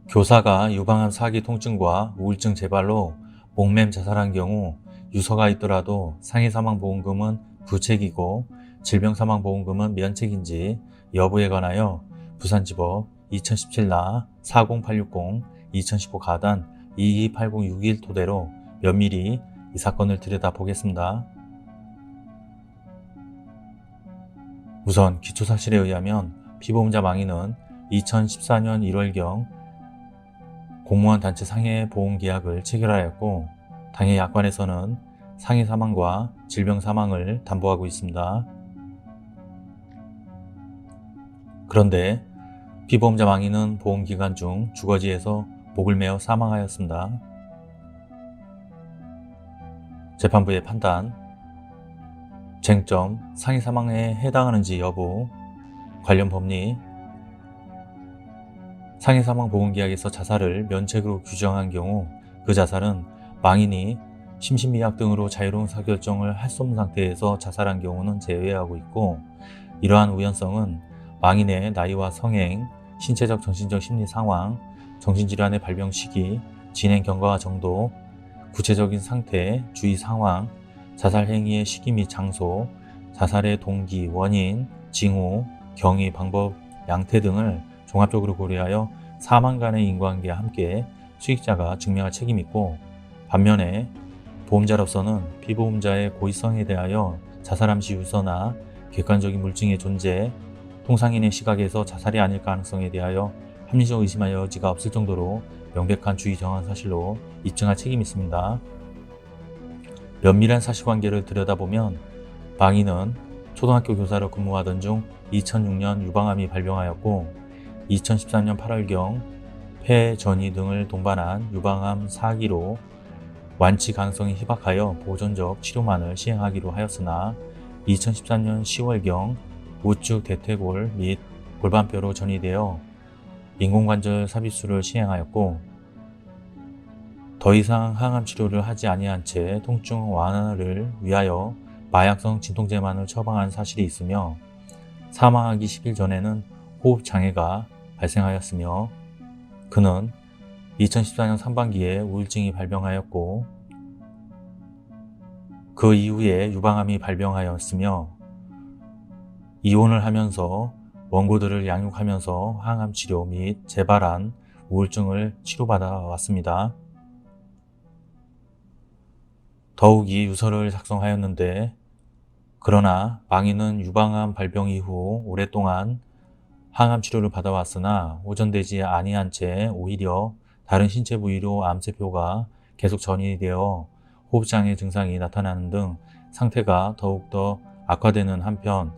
교사가 유방암 사기 통증과 우울증 재발로 목맴 자살한 경우 유서가 있더라도 상해사망보험금은 부책이고 질병사망보험금은 면책인지 여부에 관하여 부산지법 2017나 40860 2015 가단 228061 토대로 면밀히 이 사건을 들여다보겠습니다. 우선 기초사실에 의하면 피보험자 망인은 2014년 1월경 공무원 단체 상해보험계약을 체결하였고 당해 약관에서는 상해사망과 질병사망을 담보하고 있습니다. 그런데 피보험자 망인은 보험기간 중 주거지에서 목을 메어 사망하였습니다. 재판부의 판단, 쟁점, 상해사망에 해당하는지 여부, 관련 법리, 상해사망보험계약에서 자살을 면책으로 규정한 경우 그 자살은 망인이 심신미약 등으로 자유로운 사결정을 할 수 없는 상태에서 자살한 경우는 제외하고 있고, 이러한 우연성은 망인의 나이와 성행, 신체적 정신적 심리 상황, 정신질환의 발병 시기, 진행 경과와 정도, 구체적인 상태, 주의 상황, 자살 행위의 시기 및 장소, 자살의 동기, 원인, 징후, 경위, 방법, 양태 등을 종합적으로 고려하여 사망 간의 인과관계와 함께 수익자가 증명할 책임이 있고, 반면에 보험자로서는 피보험자의 고의성에 대하여 자살함 시 유서나 객관적인 물증의 존재, 통상인의 시각에서 자살이 아닐 가능성에 대하여 합리적 의심할 여지가 없을 정도로 명백한 주의 정황 사실로 입증할 책임이 있습니다. 면밀한 사실관계를 들여다보면 망인은 초등학교 교사로 근무하던 중 2006년 유방암이 발병하였고 2013년 8월경 폐, 전이 등을 동반한 유방암 사기로 완치 가능성이 희박하여 보존적 치료만을 시행하기로 하였으나 2013년 10월경 우측 대퇴골 및 골반뼈로 전이되어 인공관절 삽입술을 시행하였고 더 이상 항암 치료를 하지 아니한 채 통증 완화를 위하여 마약성 진통제만을 처방한 사실이 있으며 사망하기 10일 전에는 호흡장애가 발생하였으며 그는 2014년 상반기에 우울증이 발병하였고 그 이후에 유방암이 발병하였으며 이혼을 하면서 원고들을 양육하면서 항암 치료 및 재발한 우울증을 치료받아 왔습니다. 더욱이 유서를 작성하였는데 그러나 망인은 유방암 발병 이후 오랫동안 항암 치료를 받아왔으나 호전되지 아니한 채 오히려 다른 신체 부위로 암세포가 계속 전이되어 호흡장애 증상이 나타나는 등 상태가 더욱더 악화되는 한편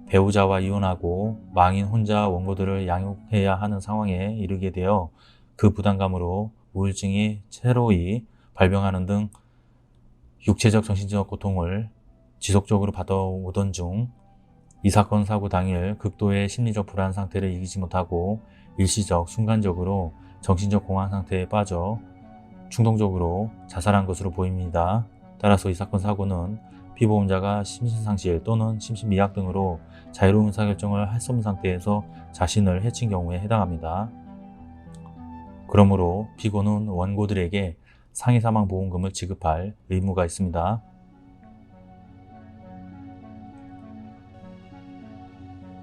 배우자와 이혼하고 망인 혼자 원고들을 양육해야 하는 상황에 이르게 되어 그 부담감으로 우울증이 새로이 발병하는 등 육체적 정신적 고통을 지속적으로 받아오던 중 이 사건 사고 당일 극도의 심리적 불안 상태를 이기지 못하고 일시적 순간적으로 정신적 공황 상태에 빠져 충동적으로 자살한 것으로 보입니다. 따라서 이 사건 사고는 피보험자가 심신상실 또는 심신미약 등으로 자유로운 의사결정을 할 수 없는 상태에서 자신을 해친 경우에 해당합니다. 그러므로 피고는 원고들에게 상해사망보험금을 지급할 의무가 있습니다.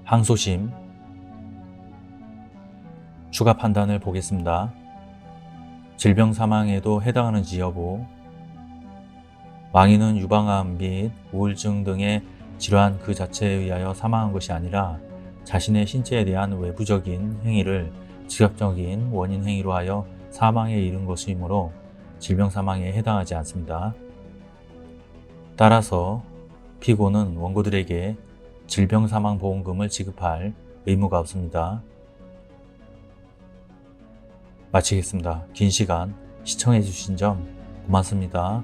항소심 추가 판단을 보겠습니다. 질병사망에도 해당하는지 여부, 망인은 유방암 및 우울증 등의 질환 그 자체에 의하여 사망한 것이 아니라 자신의 신체에 대한 외부적인 행위를 직접적인 원인 행위로 하여 사망에 이른 것이므로 질병사망에 해당하지 않습니다. 따라서 피고는 원고들에게 질병사망보험금을 지급할 의무가 없습니다. 마치겠습니다. 긴 시간 시청해 주신 점 고맙습니다.